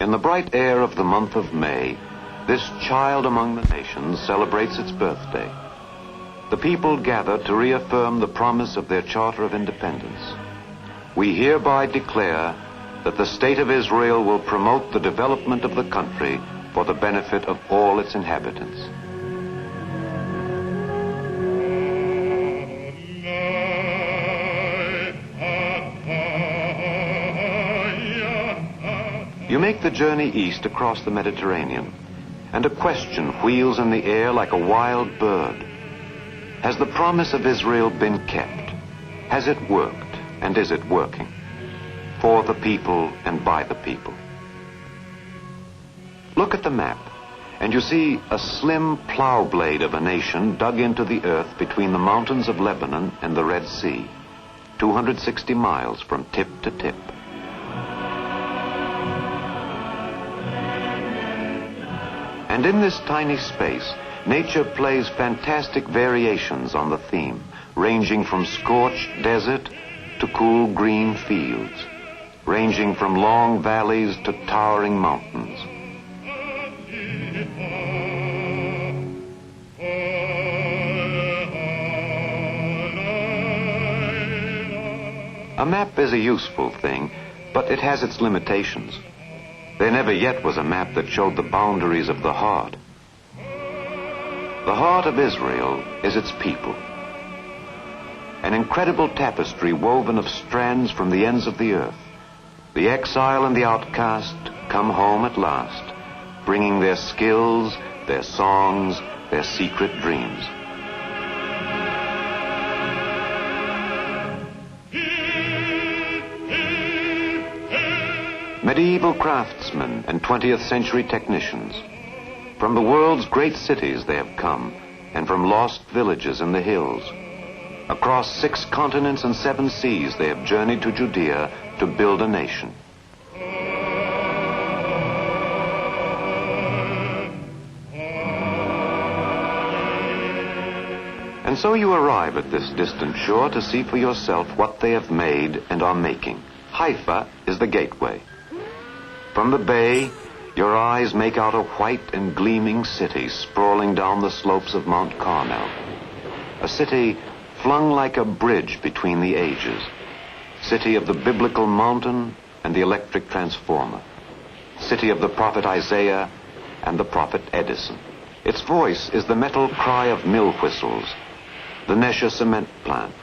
In the bright air of the month of May, this child among the nations celebrates its birthday. The people gather to reaffirm the promise of their Charter of Independence. We hereby declare that the State of Israel will promote the development of the country for the benefit of all its inhabitants. You make the journey east across the Mediterranean, and a question wheels in the air like a wild bird. Has the promise of Israel been kept? Has it worked, and is it working? For the people and by the people. Look at the map, and you see a slim plow blade of a nation dug into the earth between the mountains of Lebanon and the Red Sea, 260 miles from tip to tip. And in this tiny space, nature plays fantastic variations on the theme, ranging from scorched desert to cool green fields, ranging from long valleys to towering mountains. A map is a useful thing, but it has its limitations. There never yet was a map that showed the boundaries of the heart. The heart of Israel is its people. An incredible tapestry woven of strands from the ends of the earth. The exile and the outcast come home at last, bringing their skills, their songs, their secret dreams. Medieval craftsmen and 20th century technicians. From the world's great cities they have come, and from lost villages in the hills. Across 6 continents and 7 seas they have journeyed to Judea to build a nation. And so you arrive at this distant shore to see for yourself what they have made and are making. Haifa is the gateway. From the bay, your eyes make out a white and gleaming city sprawling down the slopes of Mount Carmel. A city flung like a bridge between the ages. City of the biblical mountain and the electric transformer. City of the prophet Isaiah and the prophet Edison. Its voice is the metal cry of mill whistles, the Nesha cement plant,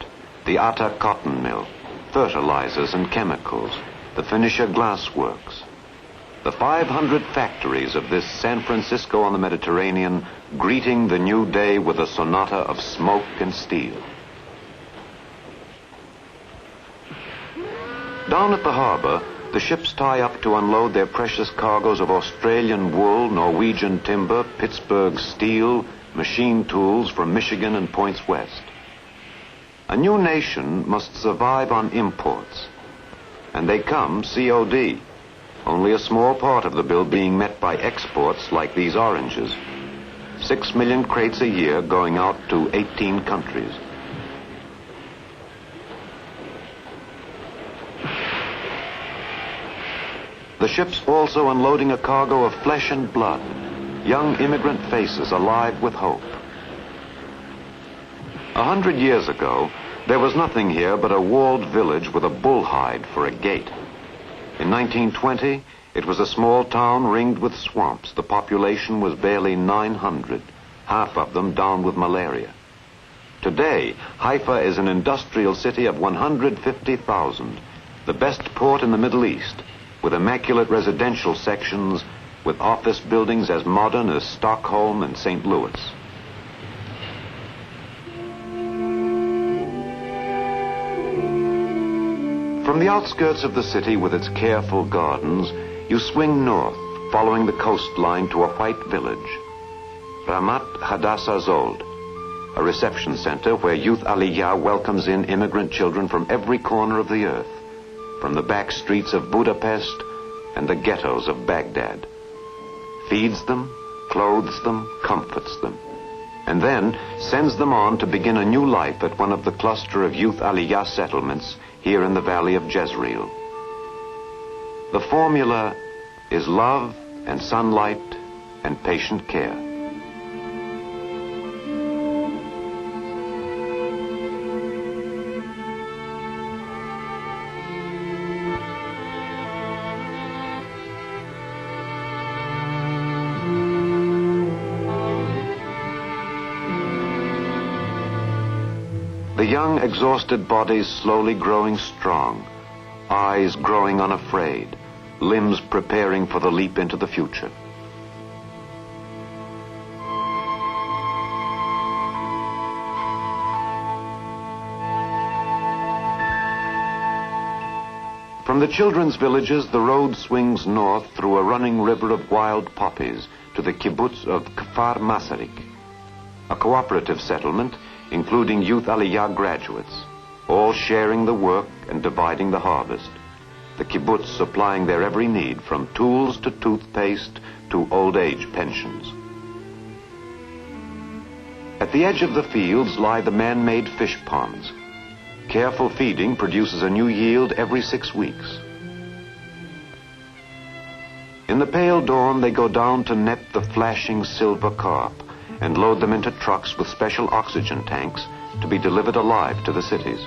the Atta cotton mill, fertilizers and chemicals, the Phoenicia glass works. The 500 factories of this San Francisco on the Mediterranean greeting the new day with a sonata of smoke and steel. Down at the harbor, the ships tie up to unload their precious cargoes of Australian wool, Norwegian timber, Pittsburgh steel, machine tools from Michigan and points west. A new nation must survive on imports, and they come COD. Only a small part of the bill being met by exports like these oranges. 6 million crates a year going out to 18 countries. The ship's also unloading a cargo of flesh and blood, young immigrant faces alive with hope. 100 years ago, there was nothing here but a walled village with a bull hide for a gate. In 1920, it was a small town ringed with swamps. The population was barely 900, half of them down with malaria. Today, Haifa is an industrial city of 150,000, the best port in the Middle East, with immaculate residential sections, with office buildings as modern as Stockholm and St. Louis. From the outskirts of the city with its careful gardens, you swing north, following the coastline to a white village. Ramat Hadassah Zold, a reception center where Youth Aliyah welcomes in immigrant children from every corner of the earth, from the back streets of Budapest and the ghettos of Baghdad. Feeds them, clothes them, comforts them, and then sends them on to begin a new life at one of the cluster of Youth Aliyah settlements here in the valley of Jezreel. The formula is love and sunlight and patient care. The young, exhausted bodies slowly growing strong, eyes growing unafraid, limbs preparing for the leap into the future. From the children's villages, the road swings north through a running river of wild poppies to the kibbutz of Kfar Masarik, a cooperative settlement including youth Aliyah graduates, all sharing the work and dividing the harvest, the kibbutz supplying their every need from tools to toothpaste to old age pensions. At the edge of the fields lie the man-made fish ponds. Careful feeding produces a new yield every 6 weeks. In the pale dawn, they go down to net the flashing silver carp and load them into trucks with special oxygen tanks to be delivered alive to the cities.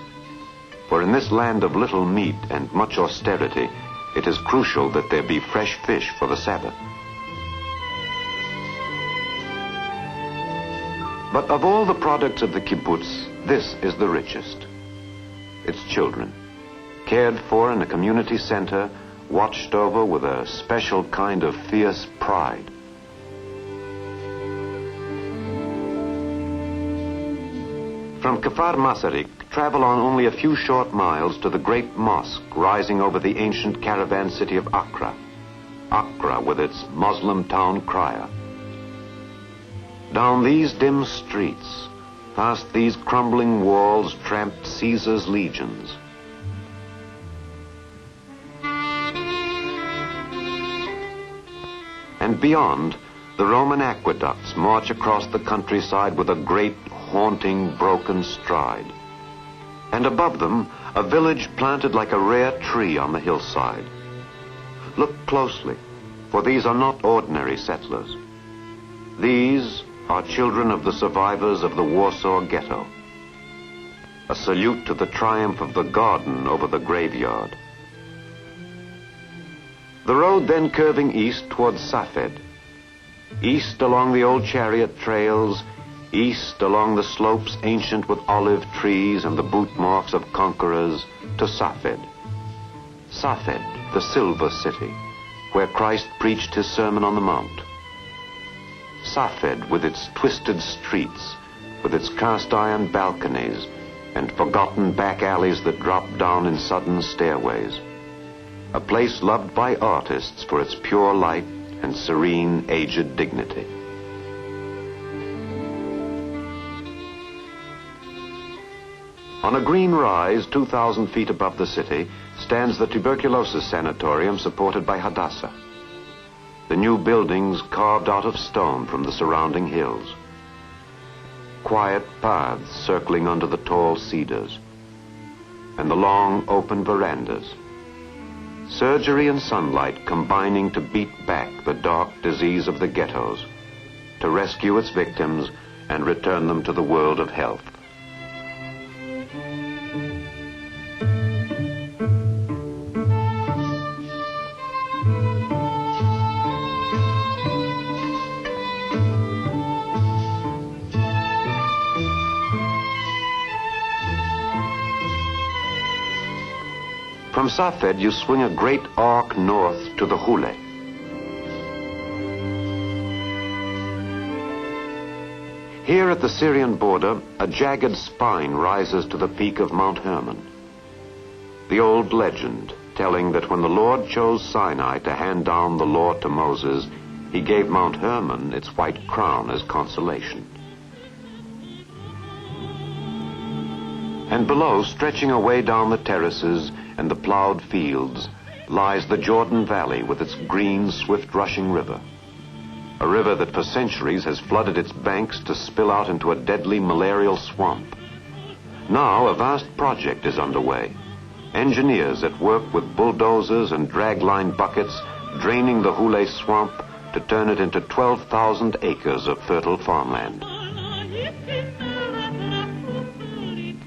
For in this land of little meat and much austerity, it is crucial that there be fresh fish for the Sabbath. But of all the products of the kibbutz, this is the richest. Its children, cared for in a community center, watched over with a special kind of fierce pride. From Kfar Masarik, travel on only a few short miles to the great mosque rising over the ancient caravan city of Accra. Accra with its Muslim town crier. Down these dim streets, past these crumbling walls, tramped Caesar's legions. And beyond, the Roman aqueducts march across the countryside with a great, haunting, broken stride. And above them, a village planted like a rare tree on the hillside. Look closely, for these are not ordinary settlers. These are children of the survivors of the Warsaw Ghetto. A salute to the triumph of the garden over the graveyard. The road then curving east towards Safed. East along the old chariot trails, east along the slopes ancient with olive trees and the boot marks of conquerors, to Safed. Safed, the silver city, where Christ preached his Sermon on the Mount. Safed with its twisted streets, with its cast iron balconies and forgotten back alleys that drop down in sudden stairways. A place loved by artists for its pure light and serene, aged dignity. On a green rise 2,000 feet above the city stands the tuberculosis sanatorium supported by Hadassah. The new buildings carved out of stone from the surrounding hills. Quiet paths circling under the tall cedars. And the long open verandas. Surgery and sunlight combining to beat back the dark disease of the ghettos, to rescue its victims and return them to the world of health. From Safed, you swing a great arc north to the Hule. Here at the Syrian border, a jagged spine rises to the peak of Mount Hermon. The old legend telling that when the Lord chose Sinai to hand down the law to Moses, he gave Mount Hermon its white crown as consolation. And below, stretching away down the terraces and the plowed fields, lies the Jordan Valley with its green, swift-rushing river. A river that for centuries has flooded its banks to spill out into a deadly malarial swamp. Now a vast project is underway. Engineers at work with bulldozers and dragline buckets draining the Hule swamp to turn it into 12,000 acres of fertile farmland.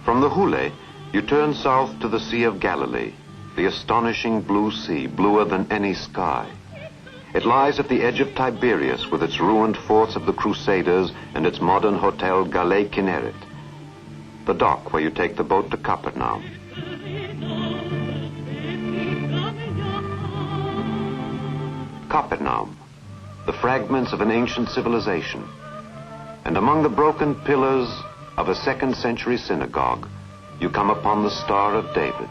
From the Hule, you turn south to the Sea of Galilee, the astonishing blue sea, bluer than any sky. It lies at the edge of Tiberias with its ruined forts of the Crusaders and its modern hotel Galei Kinneret, the dock where you take the boat to Capernaum. Capernaum, the fragments of an ancient civilization, and among the broken pillars of a 2nd century synagogue, you come upon the Star of David.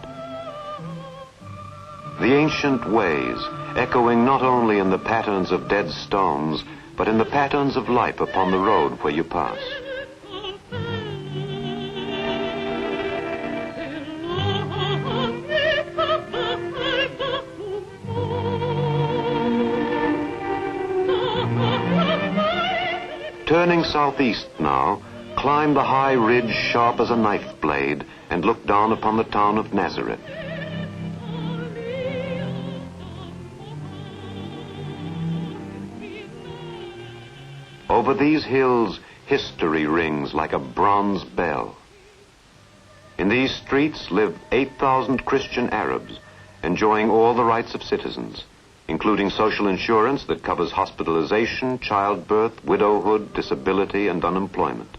The ancient ways, echoing not only in the patterns of dead stones, but in the patterns of life upon the road where you pass. Turning southeast now, climb the high ridge sharp as a knife blade and look down upon the town of Nazareth. Over these hills, history rings like a bronze bell. In these streets live 8,000 Christian Arabs, enjoying all the rights of citizens, including social insurance that covers hospitalization, childbirth, widowhood, disability, and unemployment.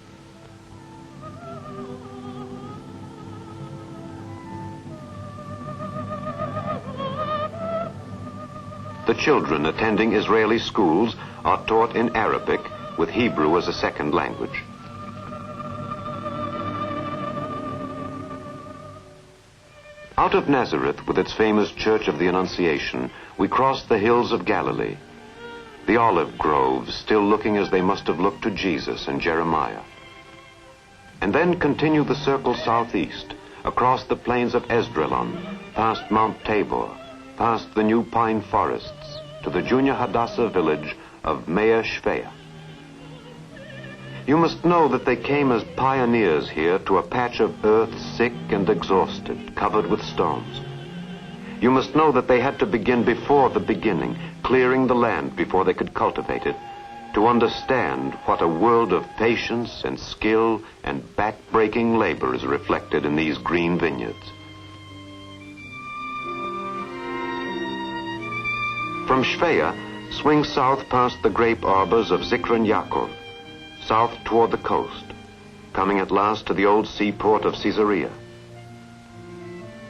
The children attending Israeli schools are taught in Arabic with Hebrew as a second language. Out of Nazareth, with its famous Church of the Annunciation, we cross the hills of Galilee, the olive groves still looking as they must have looked to Jesus and Jeremiah. And then continue the circle southeast, across the plains of Esdraelon, past Mount Tabor, past the new pine forests, to the junior Hadassah village of Mea Shvea. You must know that they came as pioneers here to a patch of earth sick and exhausted, covered with stones. You must know that they had to begin before the beginning, clearing the land before they could cultivate it, to understand what a world of patience and skill and back-breaking labor is reflected in these green vineyards. From Shvea, swing south past the grape arbors of Zikron Yaakov, south toward the coast, coming at last to the old seaport of Caesarea.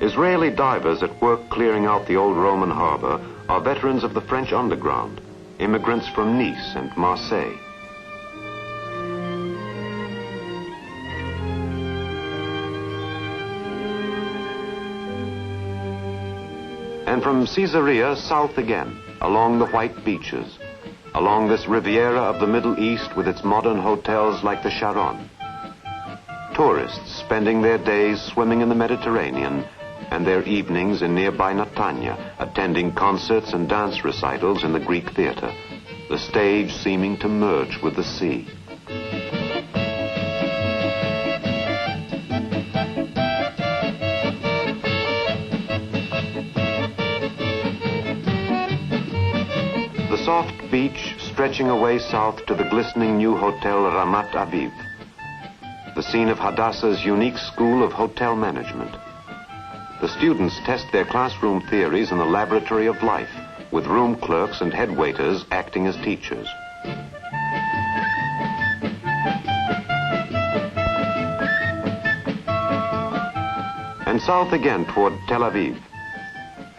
Israeli divers at work clearing out the old Roman harbor are veterans of the French underground, immigrants from Nice and Marseille. And from Caesarea south again, along the white beaches, along this Riviera of the Middle East with its modern hotels like the Sharon. Tourists spending their days swimming in the Mediterranean and their evenings in nearby Netanya, attending concerts and dance recitals in the Greek theater, the stage seeming to merge with the sea. The soft beach stretching away south to the glistening new hotel Ramat Aviv, the scene of Hadassah's unique school of hotel management. The students test their classroom theories in the laboratory of life, with room clerks and head waiters acting as teachers. And south again toward Tel Aviv,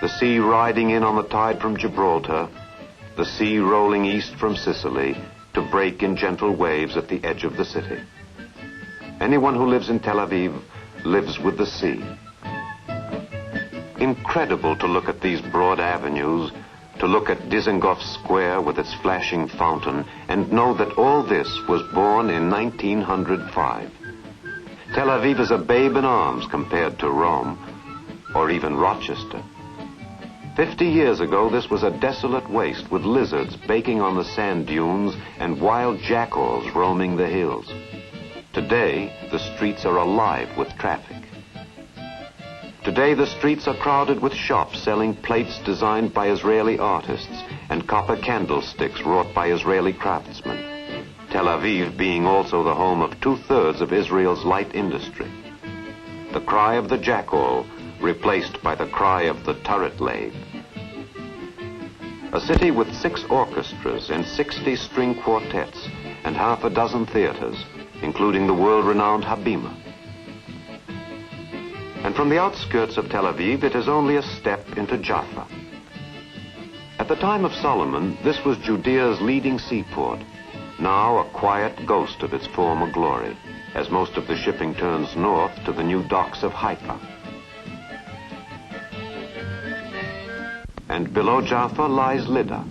the sea riding in on the tide from Gibraltar, the sea rolling east from Sicily to break in gentle waves at the edge of the city. Anyone who lives in Tel Aviv lives with the sea. Incredible to look at these broad avenues, to look at Dizengoff Square with its flashing fountain, and know that all this was born in 1905. Tel Aviv is a babe in arms compared to Rome, or even Rochester. 50 years ago, this was a desolate waste with lizards baking on the sand dunes and wild jackals roaming the hills. Today, the streets are alive with traffic. Today the streets are crowded with shops selling plates designed by Israeli artists and copper candlesticks wrought by Israeli craftsmen. Tel Aviv being also the home of 2/3 of Israel's light industry. The cry of the jackal replaced by the cry of the turret lathe. A city with 6 orchestras and 60 string quartets and half a dozen theaters, including the world-renowned Habima. And from the outskirts of Tel Aviv, it is only a step into Jaffa. At the time of Solomon, this was Judea's leading seaport, now a quiet ghost of its former glory, as most of the shipping turns north to the new docks of Haifa. And below Jaffa lies Lydda,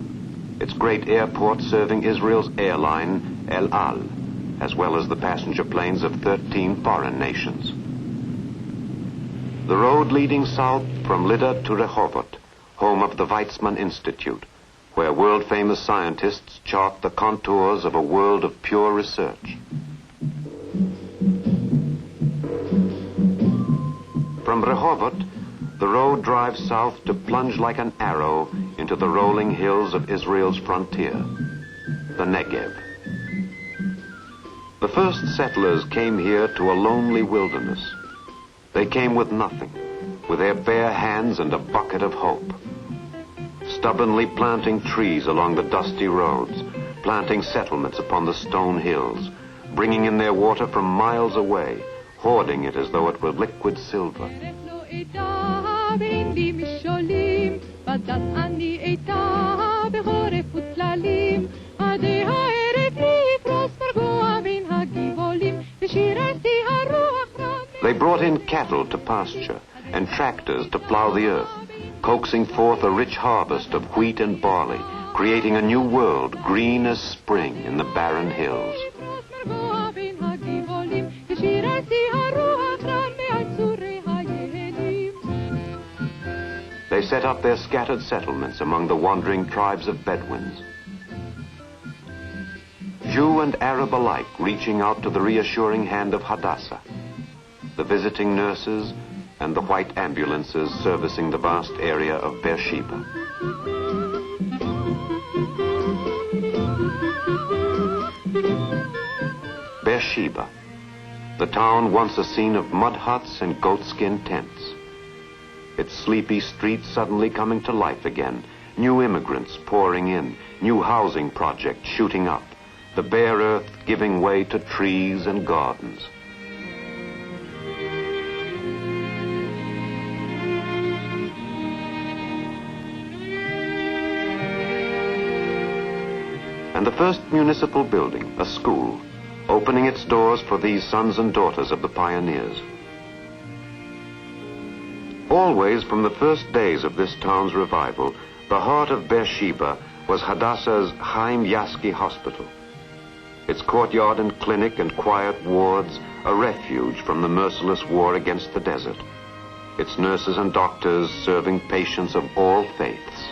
its great airport serving Israel's airline, El Al, as well as the passenger planes of 13 foreign nations. The road leading south from Lydda to Rehovot, home of the Weizmann Institute, where world-famous scientists chart the contours of a world of pure research. From Rehovot, the road drives south to plunge like an arrow into the rolling hills of Israel's frontier, the Negev. The first settlers came here to a lonely wilderness. They came with nothing, with their bare hands and a bucket of hope. Stubbornly planting trees along the dusty roads, planting settlements upon the stone hills, bringing in their water from miles away, hoarding it as though it were liquid silver. They brought in cattle to pasture and tractors to plow the earth, coaxing forth a rich harvest of wheat and barley, creating a new world green as spring in the barren hills. They set up their scattered settlements among the wandering tribes of Bedouins. Jew and Arab alike reaching out to the reassuring hand of Hadassah, the visiting nurses, and the white ambulances servicing the vast area of Beersheba. Beersheba, the town once a scene of mud huts and goatskin tents. Its sleepy streets suddenly coming to life again, new immigrants pouring in, new housing projects shooting up, the bare earth giving way to trees and gardens. And the first municipal building, a school, opening its doors for these sons and daughters of the pioneers. Always from the first days of this town's revival, the heart of Beersheba was Hadassah's Chaim Yaski Hospital. Its courtyard and clinic and quiet wards, a refuge from the merciless war against the desert. Its nurses and doctors serving patients of all faiths.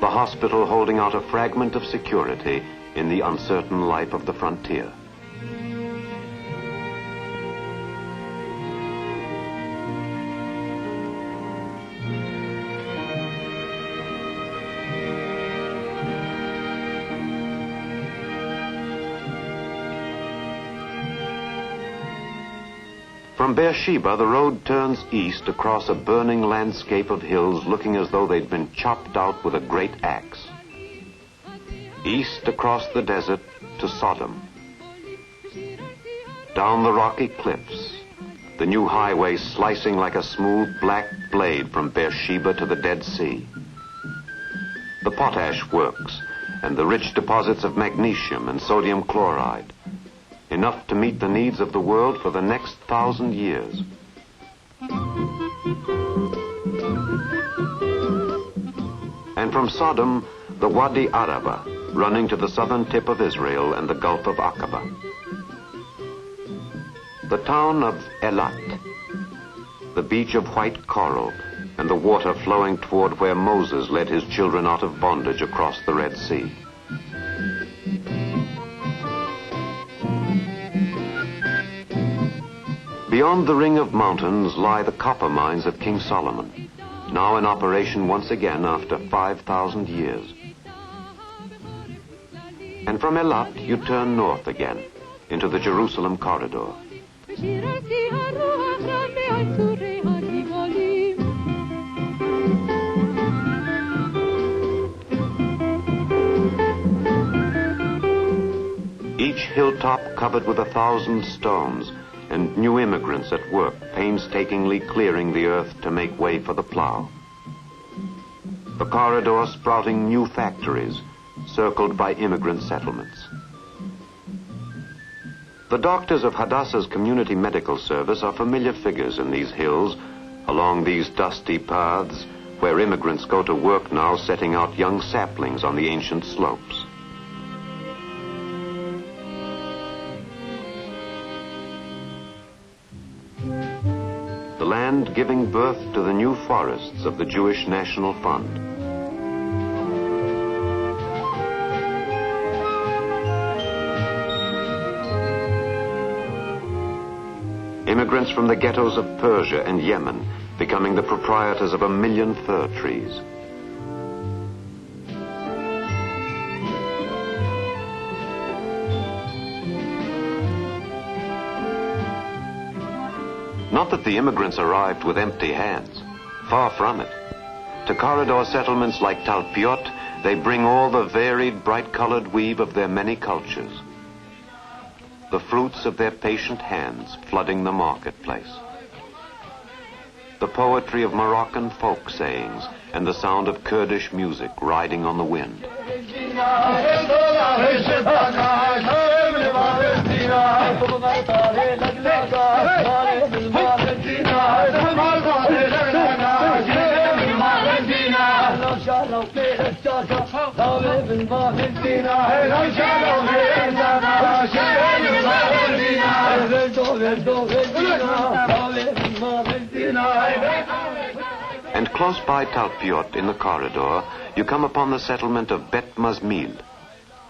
The hospital holding out a fragment of security in the uncertain life of the frontier. From Beersheba, the road turns east across a burning landscape of hills looking as though they'd been chopped out with a great axe. East across the desert to Sodom. Down the rocky cliffs, the new highway slicing like a smooth black blade from Beersheba to the Dead Sea. The potash works and the rich deposits of magnesium and sodium chloride, enough to meet the needs of the world for the next 1,000 years. And from Sodom, the Wadi Araba, running to the southern tip of Israel and the Gulf of Aqaba. The town of Elat, the beach of white coral, and the water flowing toward where Moses led his children out of bondage across the Red Sea. Beyond the ring of mountains lie the copper mines of King Solomon, now in operation once again after 5,000 years. And from Eilat you turn north again into the Jerusalem corridor. Each hilltop covered with 1,000 stones, and new immigrants at work painstakingly clearing the earth to make way for the plow. The corridor sprouting new factories, circled by immigrant settlements. The doctors of Hadassah's community medical service are familiar figures in these hills, along these dusty paths where immigrants go to work now, setting out young saplings on the ancient slopes. The land giving birth to the new forests of the Jewish National Fund. Immigrants from the ghettos of Persia and Yemen becoming the proprietors of 1 million fir trees. Not that the immigrants arrived with empty hands. Far from it. To corridor settlements like Talpiot, they bring all the varied, bright-colored weave of their many cultures. The fruits of their patient hands flooding the marketplace. The poetry of Moroccan folk sayings and the sound of Kurdish music riding on the wind. And close by Talpiot in the corridor, you come upon the settlement of Bet Mazmil,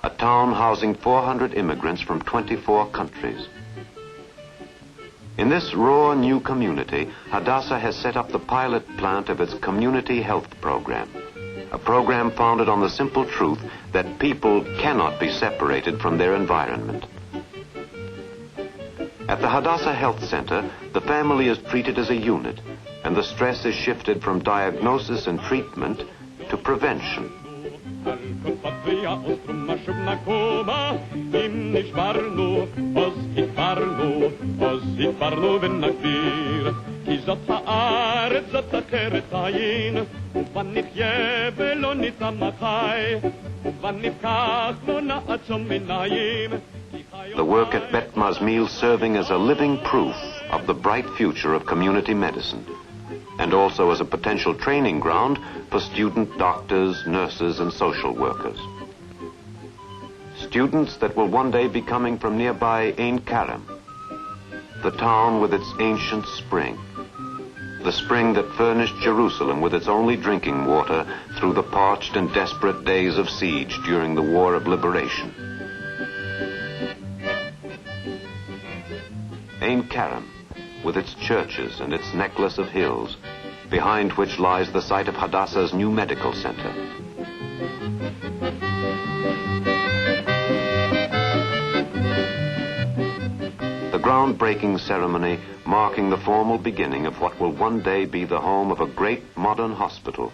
a town housing 400 immigrants from 24 countries. In this raw new community, Hadassah has set up the pilot plant of its community health program, a program founded on the simple truth that people cannot be separated from their environment. At the Hadassah Health Center, the family is treated as a unit, and the stress is shifted from diagnosis and treatment to prevention. The work at Bet Mazmil serving as a living proof of the bright future of community medicine, and also as a potential training ground for student doctors, nurses, and social workers. Students that will one day be coming from nearby Ein Karam, the town with its ancient spring, the spring that furnished Jerusalem with its only drinking water through the parched and desperate days of siege during the War of Liberation. Ein Karam, with its churches and its necklace of hills, behind which lies the site of Hadassah's new medical center. The groundbreaking ceremony marking the formal beginning of what will one day be the home of a great modern hospital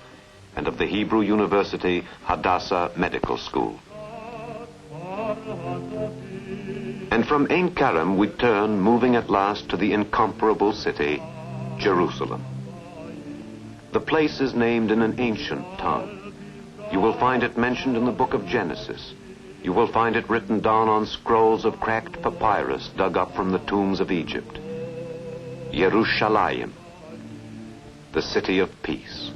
and of the Hebrew University Hadassah Medical School. And from Ein Karam we turn, moving at last to the incomparable city, Jerusalem. The place is named in an ancient tongue. You will find it mentioned in the book of Genesis. You will find it written down on scrolls of cracked papyrus dug up from the tombs of Egypt. Yerushalayim, the city of peace.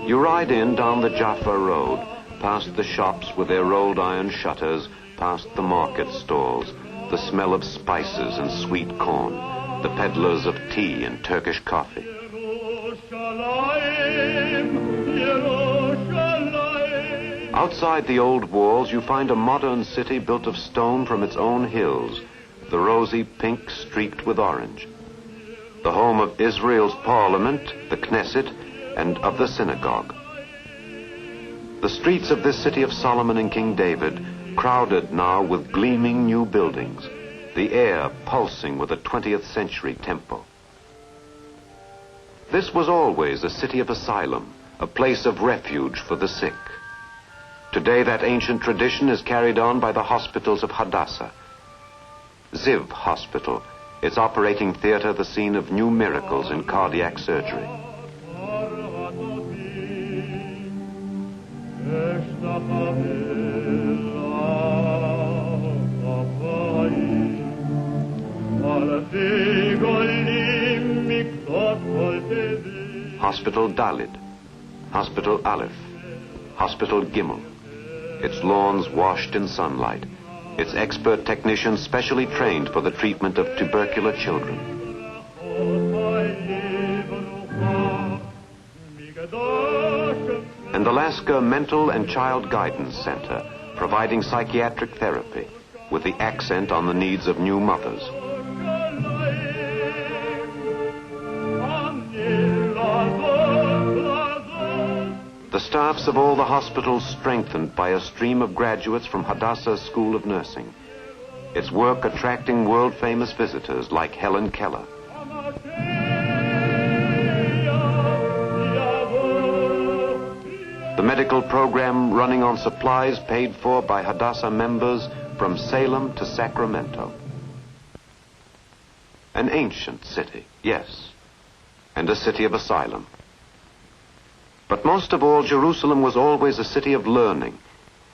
You ride in down the Jaffa Road, past the shops with their rolled iron shutters, past the market stalls, the smell of spices and sweet corn, the peddlers of tea and Turkish coffee. Outside the old walls, you find a modern city built of stone from its own hills, the rosy pink streaked with orange. The home of Israel's parliament, the Knesset, and of the synagogue. The streets of this city of Solomon and King David, crowded now with gleaming new buildings, the air pulsing with a 20th century tempo. This was always a city of asylum, a place of refuge for the sick. Today that ancient tradition is carried on by the hospitals of Hadassah. Ziv Hospital, its operating theater the scene of new miracles in cardiac surgery. Hospital Dalid, Hospital Aleph, Hospital Gimel, its lawns washed in sunlight, its expert technicians specially trained for the treatment of tubercular children. And the Alaska Mental and Child Guidance Center, providing psychiatric therapy with the accent on the needs of new mothers. The staffs of all the hospitals strengthened by a stream of graduates from Hadassah's School of Nursing, its work attracting world-famous visitors like Helen Keller. The medical program running on supplies paid for by Hadassah members from Salem to Sacramento. An ancient city, yes, and a city of asylum. But most of all, Jerusalem was always a city of learning,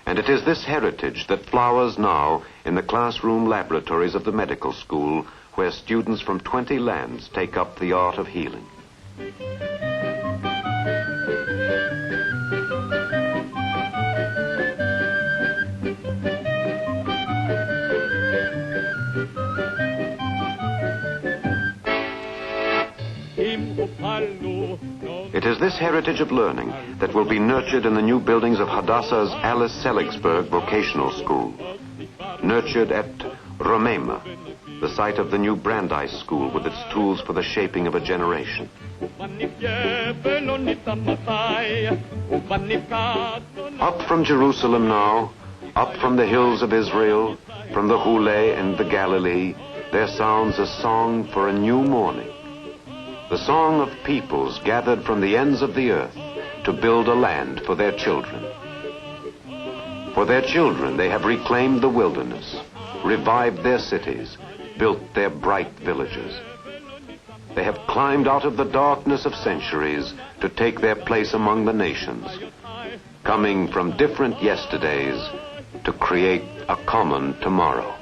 and it is this heritage that flowers now in the classroom laboratories of the medical school, where students from 20 lands take up the art of healing. It is this heritage of learning that will be nurtured in the new buildings of Hadassah's Alice Seligsburg Vocational School, nurtured at Romema, the site of the new Brandeis School with its tools for the shaping of a generation. Up from Jerusalem now, up from the hills of Israel, from the Hule and the Galilee, there sounds a song for a new morning. The song of peoples gathered from the ends of the earth to build a land for their children. For their children, they have reclaimed the wilderness, revived their cities, built their bright villages. They have climbed out of the darkness of centuries to take their place among the nations, coming from different yesterdays to create a common tomorrow.